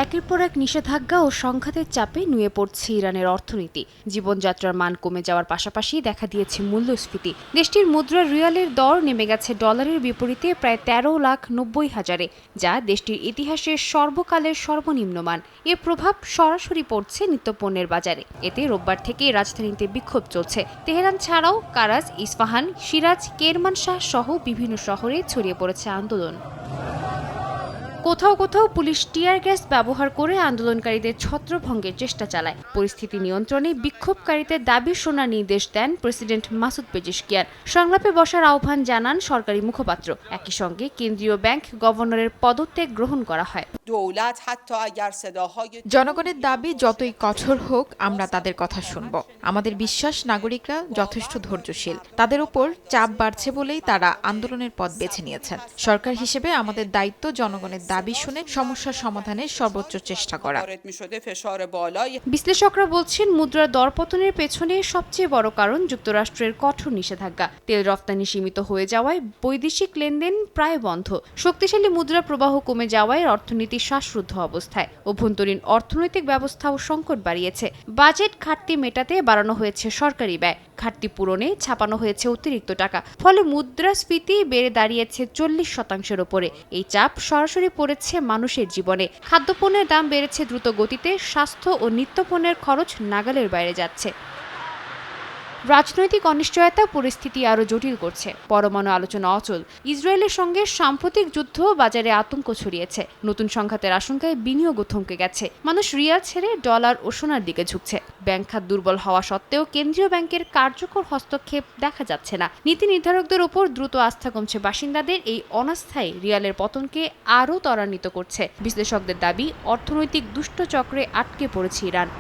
একের পর এক নিষেধাজ্ঞা ও সংঘাতের চাপে নুয়ে পড়ছে ইরানের অর্থনীতি। জীবনযাত্রার মান কমে যাওয়ার পাশাপাশি দেখা দিয়েছে মূল্যস্ফীতি। দেশটির মুদ্রা রিয়ালের দর নেমে গেছে ডলারের বিপরীতে প্রায় 13,90,000-এ, যা দেশটির ইতিহাসের সর্বকালের সর্বনিম্ন মান। এর প্রভাব সরাসরি পড়ছে নিত্যপণ্যের বাজারে। এতে রোববার থেকে রাজধানীতে বিক্ষোভ চলছে। তেহরান ছাড়াও কারাজ, ইস্পাহান, সিরাজ, কেরমানশাহ সহ বিভিন্ন শহরে ছড়িয়ে পড়েছে আন্দোলন। কোথাও কোথাও পুলিশ টিয়ার গ্যাস ব্যবহার করে আন্দোলনকারীদের ছত্রভঙ্গের চেষ্টা চালায়। পরিস্থিতি নিয়ন্ত্রণে বিক্ষোভকারীদের দাবি শোনার নির্দেশ দেন প্রেসিডেন্ট মাসুদ পেজেশকিয়ান। সংলাপে বসার আহ্বান জানান সরকারি মুখপাত্র। একই সঙ্গে কেন্দ্রীয় ব্যাংক গভর্নরের পদত্যাগ গ্রহণ করা হয়। জনগণের দাবি যতই কঠোর হোক, আমরা তাদের কথা শুনব। আমাদের বিশ্বাস, নাগরিকরা যথেষ্ট ধৈর্যশীল। তাদের উপর চাপ বাড়ছে বলেই তারা আন্দোলনের পথ বেছে নিয়েছেন। সরকার হিসেবে আমাদের দায়িত্ব জনগণের দাবি শুনে সমস্যা সমাধানের সর্বোচ্চ চেষ্টা করা। বিশ্লেষকরা বলছেন, মুদ্রার দরপতনের পেছনে সবচেয়ে বড় কারণ যুক্তরাষ্ট্রের কঠোর নিষেধাজ্ঞা। তেল রপ্তানি সীমিত হয়ে যাওয়ায় বৈদেশিক লেনদেন প্রায় বন্ধ। শক্তিশালী মুদ্রা প্রবাহ কমে যাওয়ায় অর্থনীতি শ্বাসরুদ্ধ অবস্থায়। অভ্যন্তরীণ অর্থনৈতিক ব্যবস্থাও সংকট বাড়িয়েছে। বাজেট ঘাটতি মেটাতে বাড়ানো হয়েছে সরকারি ব্যয়। ঘাটতি পূরণে ছাপানো হয়েছে অতিরিক্ত টাকা। ফলে মুদ্রাস্ফীতি বেড়ে দাঁড়িয়েছে 40%-এর ওপরে। এই চাপ সরাসরি পড়েছে মানুষের জীবনে। খাদ্যপণ্যের দাম বেড়েছে দ্রুত গতিতে। স্বাস্থ্য ও নিত্যপণ্যের খরচ নাগালের বাইরে যাচ্ছে। রাজনৈতিক অনিশ্চয়তা পরিস্থিতি আরও জটিল করছে। পরমাণু আলোচনা অচল। ইসরায়েলের সঙ্গে সাম্প্রতিক যুদ্ধ বাজারে আতঙ্ক ছড়িয়েছে। নতুন সংঘাতের আশঙ্কায় বিনিয়োগও থমকে গেছে। মানুষ রিয়াল ছেড়ে ডলার ও সোনার দিকে ঝুঁকছে। ব্যাংক খাত দুর্বল হওয়া সত্ত্বেও কেন্দ্রীয় ব্যাংকের কার্যকর হস্তক্ষেপ দেখা যাচ্ছে না। নীতি নির্ধারকদের উপর দ্রুত আস্থা কমছে বাসিন্দাদের। এই অনাস্থায় রিয়ালের পতনকে আরও ত্বরান্বিত করছে। বিশ্লেষকদের দাবি, অর্থনৈতিক দুষ্টচক্রে আটকে পড়েছে ইরান।